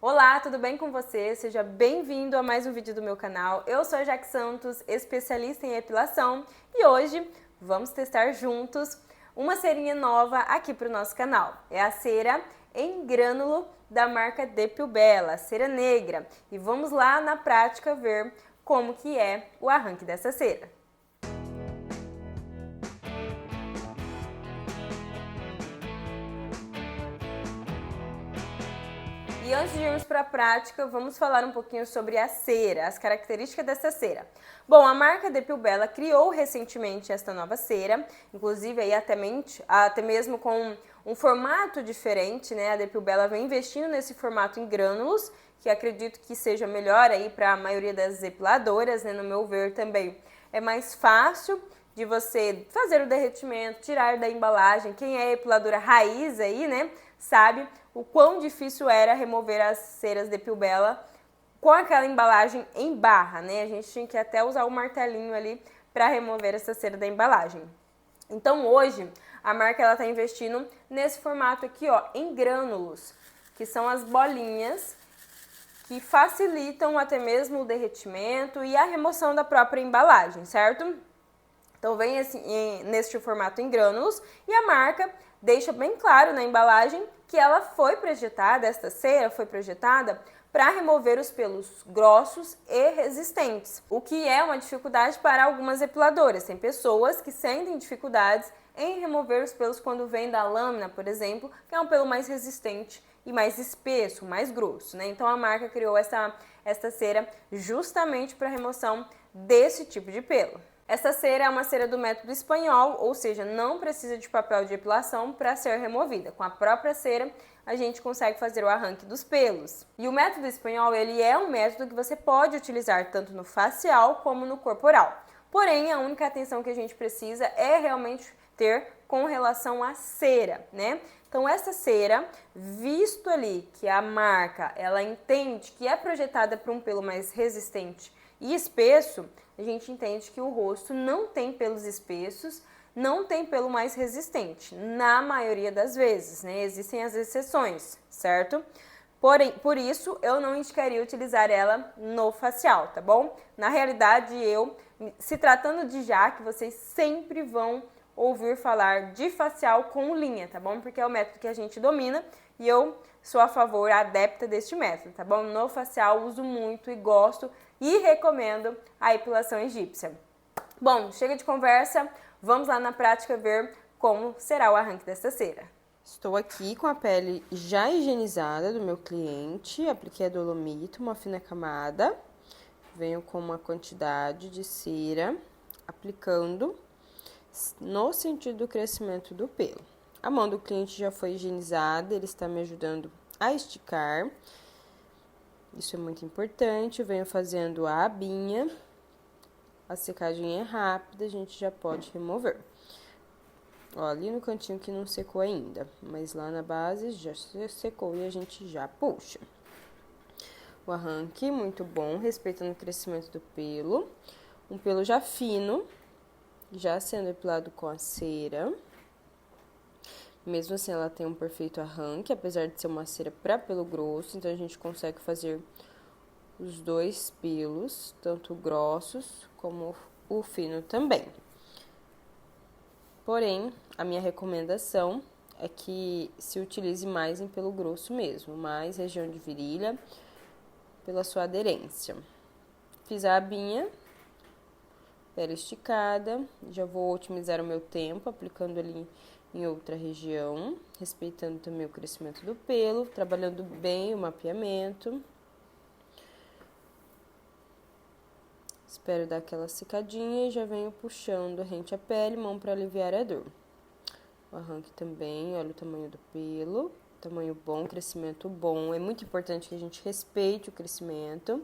Olá, tudo bem com você? Seja bem-vindo a mais um vídeo do meu canal. Eu sou a Jaque Santos, especialista em epilação, e hoje vamos testar juntos uma cerinha nova aqui para o nosso canal. É a cera em grânulo da marca Depilbela, cera negra. E vamos lá na prática ver como que é o arranque dessa cera. E antes de irmos para a prática, vamos falar um pouquinho sobre a cera, as características dessa cera. Bom, a marca Depilbela criou recentemente esta nova cera, inclusive aí até mesmo com um formato diferente, né? A Depilbela vem investindo nesse formato em grânulos, que acredito que seja melhor aí para a maioria das depiladoras, né? No meu ver também é mais fácil de você fazer o derretimento, tirar da embalagem. Quem é epiladora raiz aí, né, sabe o quão difícil era remover as ceras Depilbela com aquela embalagem em barra, né? A gente tinha que até usar o martelinho ali para remover essa cera da embalagem. Então hoje a marca ela tá investindo nesse formato aqui, ó, em grânulos, que são as bolinhas que facilitam até mesmo o derretimento e a remoção da própria embalagem, certo? Então vem assim, neste formato em grânulos, e a marca deixa bem claro na embalagem que ela foi projetada, esta cera foi projetada para remover os pelos grossos e resistentes, o que é uma dificuldade para algumas depiladoras. Tem pessoas que sentem dificuldades em remover os pelos quando vem da lâmina, por exemplo, que é um pelo mais resistente e mais espesso, mais grosso, né? Então a marca criou esta cera justamente para remoção desse tipo de pelo. Essa cera é uma cera do método espanhol, ou seja, não precisa de papel de epilação para ser removida. Com a própria cera, a gente consegue fazer o arranque dos pelos. E o método espanhol, ele é um método que você pode utilizar tanto no facial como no corporal. Porém, a única atenção que a gente precisa é realmente ter com relação à cera, né? Então, essa cera, visto ali que a marca, ela entende que é projetada para um pelo mais resistente e espesso, a gente entende que o rosto não tem pelos espessos, não tem pelo mais resistente, na maioria das vezes, né? Existem as exceções, certo? Porém, por isso, eu não indicaria utilizar ela no facial, tá bom? Na realidade, se tratando de Jaque, vocês sempre vão ouvir falar de facial com linha, tá bom? Porque é o método que a gente domina e eu sou a favor, adepta deste método, tá bom? No facial uso muito e gosto e recomendo a epilação egípcia. Bom, chega de conversa, vamos lá na prática ver como será o arranque dessa cera. Estou aqui com a pele já higienizada do meu cliente, apliquei a dolomito, uma fina camada, venho com uma quantidade de cera, aplicando no sentido do crescimento do pelo. A mão do cliente já foi higienizada, ele está me ajudando a esticar, isso é muito importante. Eu venho fazendo a abinha, a secagem é rápida, a gente já pode remover. Ó, ali no cantinho que não secou ainda, mas lá na base já secou e a gente já puxa. O arranque muito bom, respeitando o crescimento do pelo. Um pelo já fino, já sendo epilado com a cera. Mesmo assim, ela tem um perfeito arranque, apesar de ser uma cera para pelo grosso, então a gente consegue fazer os dois pelos, tanto grossos como o fino também. Porém, a minha recomendação é que se utilize mais em pelo grosso mesmo, mais região de virilha, pela sua aderência. Fiz a abinha, pele esticada, já vou otimizar o meu tempo, aplicando ali em outra região, respeitando também o crescimento do pelo, trabalhando bem o mapeamento. Espero dar aquela secadinha e já venho puxando rente à pele, mão para aliviar a dor. O arranque também, olha o tamanho do pelo, tamanho bom, crescimento bom. É muito importante que a gente respeite o crescimento.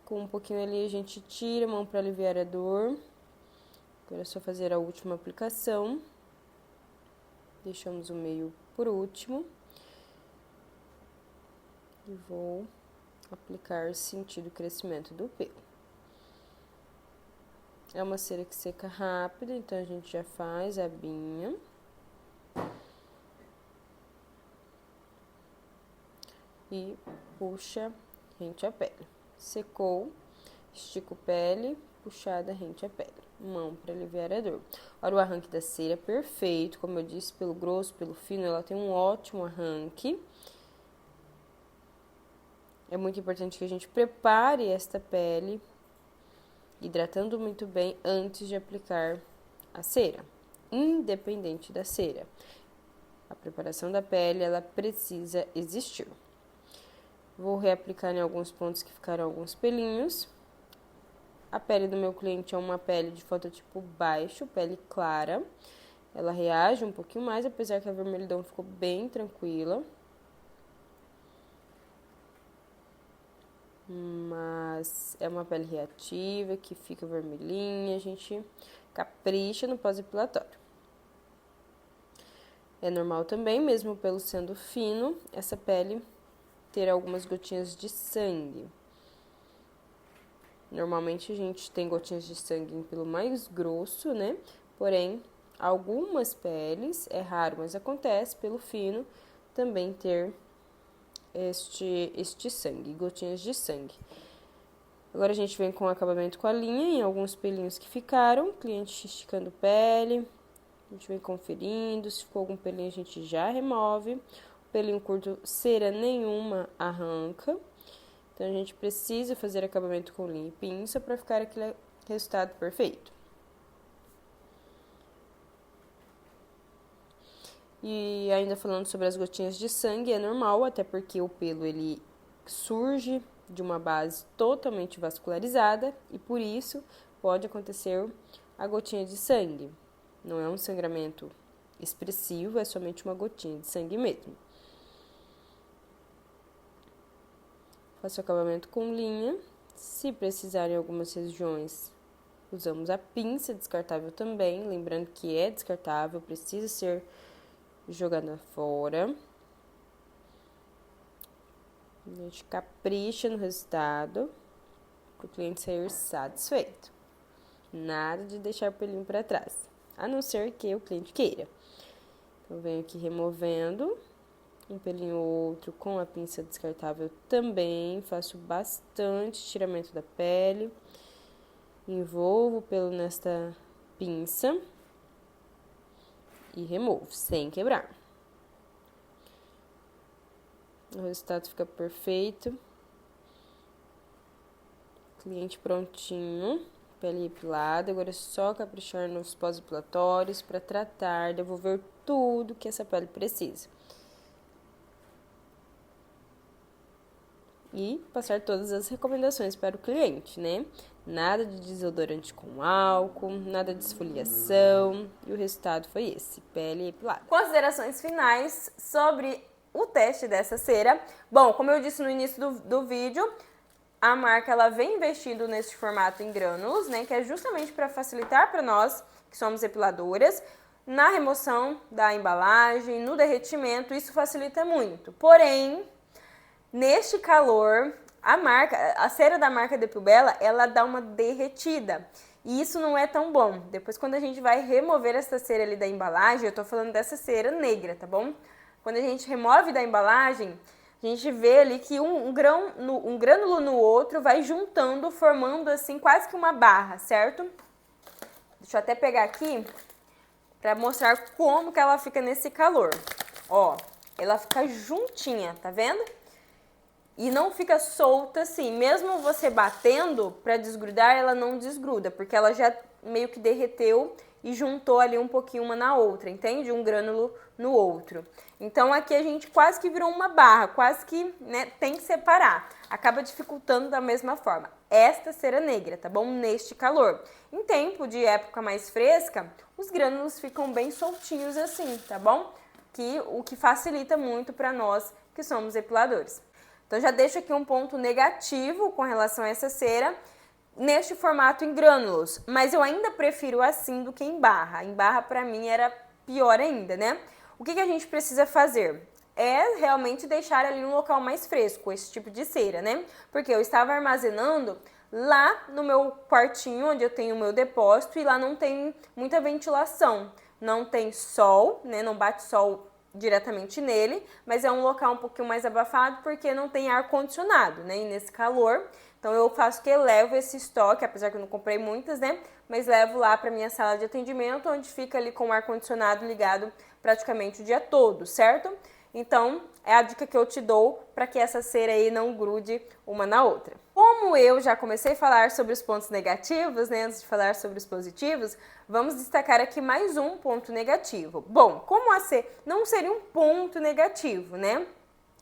Com um pouquinho ali a gente tira a mão para aliviar a dor. Agora é só fazer a última aplicação. Deixamos o meio por último. E vou aplicar sentindo o crescimento do pelo. É uma cera que seca rápido, então a gente já faz a abinha. e puxa rente à pele. Secou, estico pele, puxada rente à pele. Mão para aliviar a dor. Olha o arranque da cera, perfeito. Como eu disse, pelo grosso, pelo fino, ela tem um ótimo arranque. É muito importante que a gente prepare esta pele, hidratando muito bem antes de aplicar a cera, independente da cera. A preparação da pele, ela precisa existir. Vou reaplicar em alguns pontos que ficaram alguns pelinhos. A pele do meu cliente é uma pele de fototipo baixo, pele clara. Ela reage um pouquinho mais, apesar que a vermelhidão ficou bem tranquila. Mas é uma pele reativa, que fica vermelhinha, a gente capricha no pós-epilatório. É normal também, mesmo pelo sendo fino, essa pele ter algumas gotinhas de sangue. Normalmente a gente tem gotinhas de sangue em pelo mais grosso, né? Porém, algumas peles, é raro, mas acontece, pelo fino, também ter este sangue, gotinhas de sangue. Agora a gente vem com o acabamento com a linha em alguns pelinhos que ficaram, cliente esticando pele, a gente vem conferindo, se ficou algum pelinho a gente já remove, o pelinho curto cera nenhuma arranca, então a gente precisa fazer acabamento com linha e pinça para ficar aquele resultado perfeito. E ainda falando sobre as gotinhas de sangue, é normal, até porque o pelo ele surge de uma base totalmente vascularizada e por isso pode acontecer a gotinha de sangue. Não é um sangramento expressivo, é somente uma gotinha de sangue mesmo. Faço acabamento com linha. Se precisar em algumas regiões, usamos a pinça descartável também, lembrando que é descartável, precisa ser jogada fora. A gente capricha no resultado para o cliente sair satisfeito. Nada de deixar o pelinho para trás, a não ser que o cliente queira. Então, venho aqui removendo um pelinho ou outro com a pinça descartável também. Faço bastante tiramento da pele. Envolvo o pelo nesta pinça e removo, sem quebrar. O resultado fica perfeito. Cliente prontinho. Pele epilada. Agora é só caprichar nos pós-epilatórios para tratar, devolver tudo que essa pele precisa. E passar todas as recomendações para o cliente, né? Nada de desodorante com álcool, nada de esfoliação. E o resultado foi esse, pele epilada. Considerações finais sobre o teste dessa cera. Bom, como eu disse no início do vídeo, a marca ela vem investindo nesse formato em grânulos, né? Que é justamente para facilitar para nós, que somos epiladoras, na remoção da embalagem, no derretimento, isso facilita muito. Porém, neste calor, a cera da marca Depul Bella, ela dá uma derretida. E isso não é tão bom. Depois, quando a gente vai remover essa cera ali da embalagem, eu tô falando dessa cera negra, tá bom? Quando a gente remove da embalagem, a gente vê ali que um grânulo no outro vai juntando, formando assim quase que uma barra, certo? Deixa eu até pegar aqui pra mostrar como que ela fica nesse calor. Ó, ela fica juntinha, tá vendo? E não fica solta assim, mesmo você batendo pra desgrudar, ela não desgruda, porque ela já meio que derreteu e juntou ali um pouquinho uma na outra, entende? Um grânulo no outro. Então aqui a gente quase que virou uma barra, quase que, né, tem que separar. Acaba dificultando da mesma forma. Esta cera negra, tá bom? Neste calor. Em tempo de época mais fresca, os grânulos ficam bem soltinhos assim, tá bom? O que facilita muito para nós que somos epiladores. Então já deixo aqui um ponto negativo com relação a essa cera, neste formato em grânulos, mas eu ainda prefiro assim do que em barra. Em barra para mim era pior ainda, né? O que a gente precisa fazer? É realmente deixar ali um local mais fresco, esse tipo de cera, né? Porque eu estava armazenando lá no meu quartinho, onde eu tenho o meu depósito, e lá não tem muita ventilação, não tem sol, né? Não bate sol diretamente nele, mas é um local um pouquinho mais abafado porque não tem ar-condicionado, né? E nesse calor, então eu faço que eu levo esse estoque, apesar que eu não comprei muitas, né? Mas levo lá para minha sala de atendimento, onde fica ali com o ar-condicionado ligado praticamente o dia todo, certo? Então, é a dica que eu te dou para que essa cera aí não grude uma na outra. Como eu já comecei a falar sobre os pontos negativos, né, antes de falar sobre os positivos, vamos destacar aqui mais um ponto negativo. Bom, como a cera não seria um ponto negativo, né?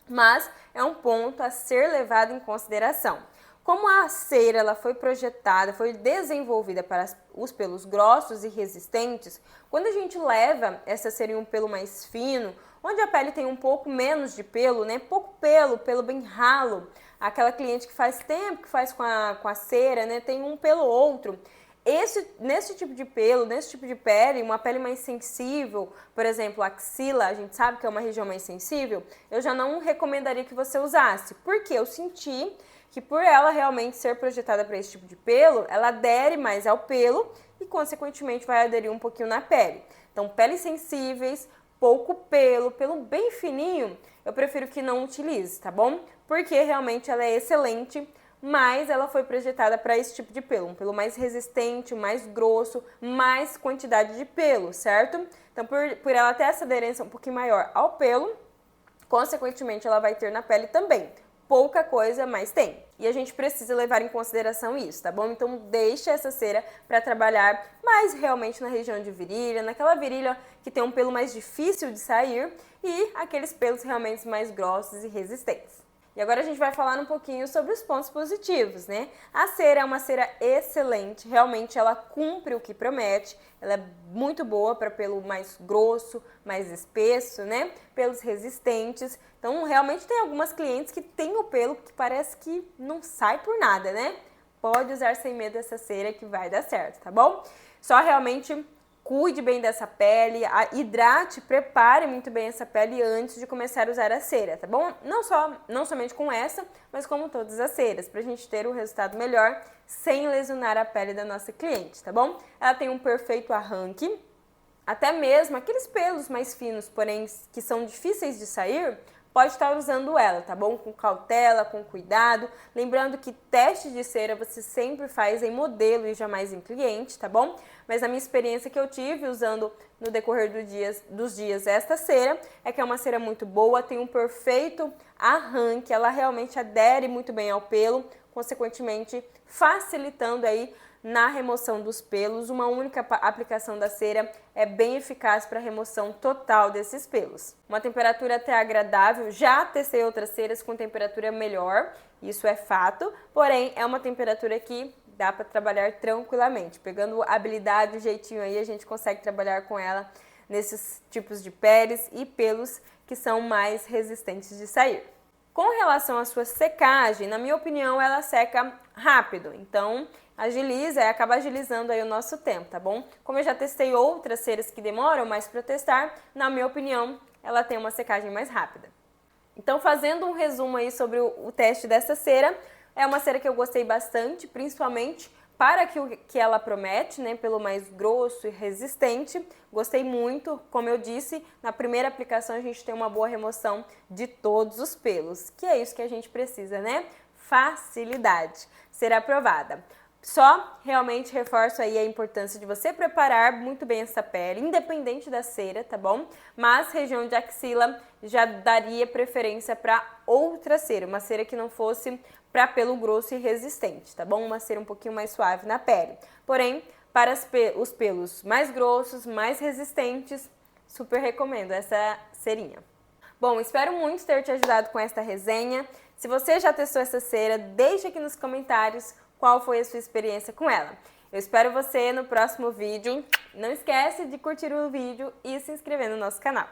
Mas é um ponto a ser levado em consideração. Como a cera ela foi projetada, foi desenvolvida para os pelos grossos e resistentes, quando a gente leva essa cera em um pelo mais fino, onde a pele tem um pouco menos de pelo, né? Pouco pelo bem ralo, aquela cliente que faz tempo que faz com a cera, né? Tem um pelo outro. Nesse tipo de pelo, nesse tipo de pele, uma pele mais sensível, por exemplo, a axila, a gente sabe que é uma região mais sensível, eu já não recomendaria que você usasse, porque eu senti que por ela realmente ser projetada para esse tipo de pelo, ela adere mais ao pelo e, consequentemente, vai aderir um pouquinho na pele. Então, peles sensíveis, pouco pelo bem fininho, eu prefiro que não utilize, tá bom? Porque realmente ela é excelente, mas ela foi projetada para esse tipo de pelo, um pelo mais resistente, mais grosso, mais quantidade de pelo, certo? Então, por ela ter essa aderência um pouquinho maior ao pelo, consequentemente, ela vai ter na pele também. Pouca coisa, mas tem. E a gente precisa levar em consideração isso, tá bom? Então deixa essa cera para trabalhar mais realmente na região de virilha, naquela virilha que tem um pelo mais difícil de sair e aqueles pelos realmente mais grossos e resistentes. E agora a gente vai falar um pouquinho sobre os pontos positivos, né? A cera é uma cera excelente, realmente ela cumpre o que promete, ela é muito boa para pelo mais grosso, mais espesso, né? Pelos resistentes. Então, realmente tem algumas clientes que têm o pelo que parece que não sai por nada, né? Pode usar sem medo essa cera que vai dar certo, tá bom? Só realmente cuide bem dessa pele, hidrate, prepare muito bem essa pele antes de começar a usar a cera, tá bom? Não somente com essa, mas como todas as ceras, pra gente ter um resultado melhor sem lesionar a pele da nossa cliente, tá bom? Ela tem um perfeito arranque, até mesmo aqueles pelos mais finos, porém que são difíceis de sair, pode estar usando ela, tá bom? Com cautela, com cuidado. Lembrando que teste de cera você sempre faz em modelo e jamais em cliente, tá bom? Mas a minha experiência que eu tive usando no decorrer dos dias esta cera é que é uma cera muito boa, tem um perfeito arranque, ela realmente adere muito bem ao pelo, consequentemente facilitando aí na remoção dos pelos. Uma única aplicação da cera é bem eficaz para a remoção total desses pelos. Uma temperatura até agradável, já testei outras ceras com temperatura melhor, isso é fato, porém é uma temperatura que dá para trabalhar tranquilamente. Pegando habilidade, jeitinho aí, a gente consegue trabalhar com ela nesses tipos de peles e pelos que são mais resistentes de sair. Com relação à sua secagem, na minha opinião, ela seca rápido, então agiliza e acaba agilizando aí o nosso tempo, tá bom? Como eu já testei outras ceras que demoram mais para testar, na minha opinião, ela tem uma secagem mais rápida. Então, fazendo um resumo aí sobre o teste dessa cera, é uma cera que eu gostei bastante, principalmente para que ela promete, né, pelo mais grosso e resistente. Gostei muito, como eu disse, na primeira aplicação a gente tem uma boa remoção de todos os pelos, que é isso que a gente precisa, né? Facilidade, ser aprovada. Só realmente reforço aí a importância de você preparar muito bem essa pele, independente da cera, tá bom? Mas região de axila já daria preferência para outra cera, uma cera que não fosse para pelo grosso e resistente, tá bom? Uma cera um pouquinho mais suave na pele. Porém, para os pelos mais grossos, mais resistentes, super recomendo essa cerinha. Bom, espero muito ter te ajudado com esta resenha. Se você já testou essa cera, deixa aqui nos comentários qual foi a sua experiência com ela. Eu espero você no próximo vídeo. Não esquece de curtir o vídeo e se inscrever no nosso canal.